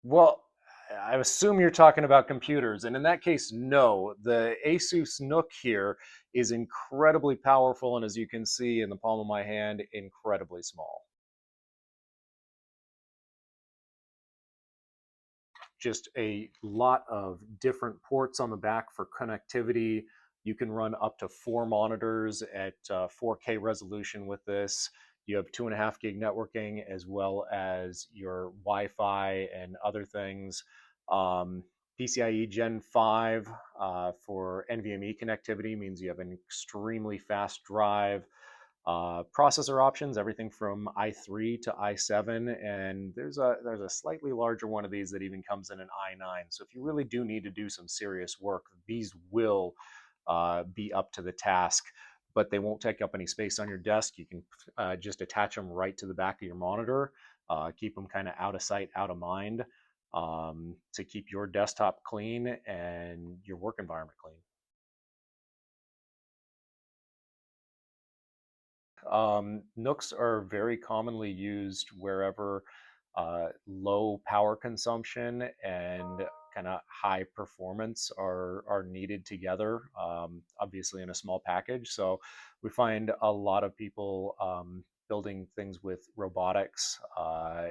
Well, I assume you're talking about computers, and in that case, no. The Asus Nook here is incredibly powerful, and as you can see in the palm of my hand, incredibly small. Just a lot of different ports on the back for connectivity. You can run up to 4 monitors at 4K resolution with this. You have 2.5 gig networking as well as your Wi-Fi and other things. PCIe Gen 5 for NVMe connectivity means you have an extremely fast drive. Processor options, everything from i3 to i7, and there's a slightly larger one of these that even comes in an i9. So if you really do need to do some serious work, these will be up to the task, but they won't take up any space on your desk. You can just attach them right to the back of your monitor, keep them kind of out of sight, out of mind, to keep your desktop clean and your work environment clean. Nooks are very commonly used wherever low power consumption and kind of high performance are needed together, obviously in a small package. So we find a lot of people building things with robotics,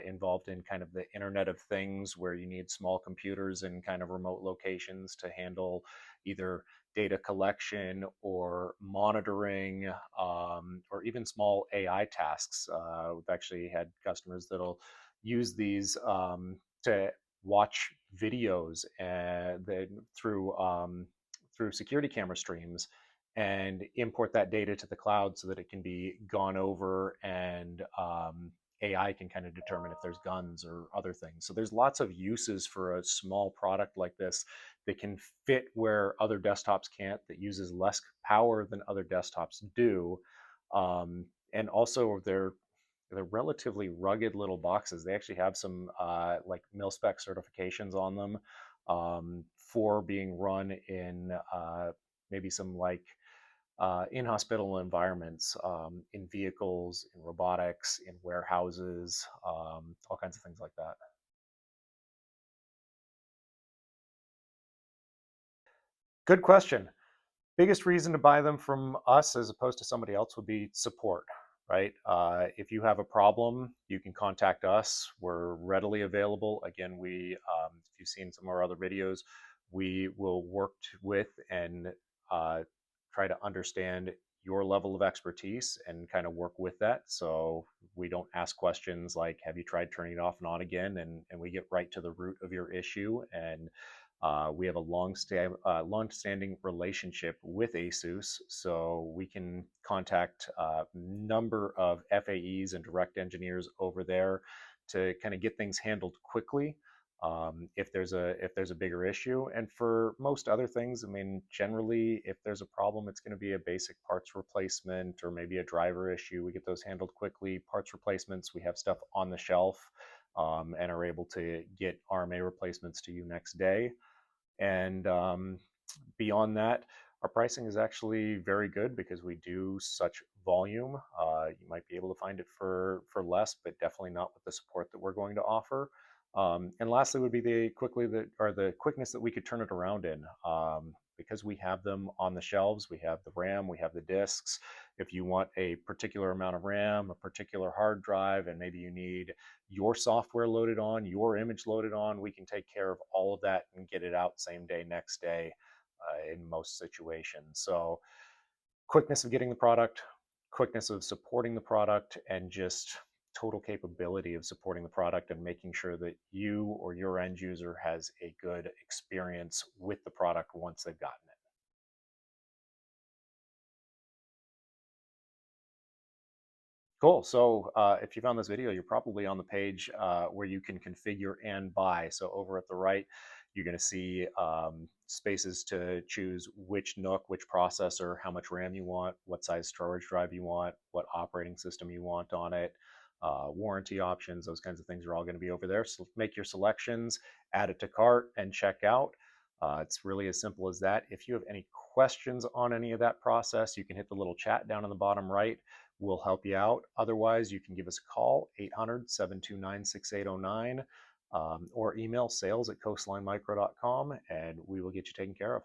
involved in kind of the Internet of Things, where you need small computers in kind of remote locations to handle either data collection or monitoring, or even small AI tasks. We've actually had customers that'll use these to watch videos through security camera streams and import that data to the cloud so that it can be gone over, and AI can kind of determine if there's guns or other things. So there's lots of uses for a small product like this that can fit where other desktops can't, that uses less power than other desktops do. And also they're relatively rugged little boxes. They actually have some like mil-spec certifications on them, for being run in maybe some like in-hospital environments, in vehicles, in robotics, in warehouses, all kinds of things like that. Good question. Biggest reason to buy them from us as opposed to somebody else would be support, right? If you have a problem, you can contact us. We're readily available. Again, if you've seen some of our other videos, we will work with and uh, try to understand your level of expertise and kind of work with that. So we don't ask questions like, have you tried turning it off and on again? And we get right to the root of your issue. And we have a long-standing relationship with Asus, so we can contact a number of FAEs and direct engineers over there to kind of get things handled quickly, if there's a bigger issue. And for most other things, I mean, generally, if there's a problem, it's going to be a basic parts replacement or maybe a driver issue. We get those handled quickly. Parts replacements, we have stuff on the shelf, and are able to get RMA replacements to you next day. And beyond that, our pricing is actually very good because we do such volume. You might be able to find it for less, but definitely not with the support that we're going to offer. And lastly, would be the quickness that we could turn it around in. Because we have them on the shelves, we have the RAM, we have the disks. If you want a particular amount of RAM, a particular hard drive, and maybe you need your software loaded on, your image loaded on, we can take care of all of that and get it out same day, next day, in most situations. So quickness of getting the product, quickness of supporting the product, and just total capability of supporting the product and making sure that you or your end user has a good experience with the product once they've gotten it. Cool. So if you found this video, you're probably on the page where you can configure and buy. So over at the right, you're going to see spaces to choose which Nook, which processor, how much RAM you want, what size storage drive you want, what operating system you want on it, warranty options, those kinds of things are all going to be over there. So make your selections, add it to cart, and check out. It's really as simple as that. If you have any questions on any of that process, you can hit the little chat down in the bottom right. We'll help you out. Otherwise, you can give us a call, 800-729-6809. or email sales@coastlinemicro.com, and we will get you taken care of.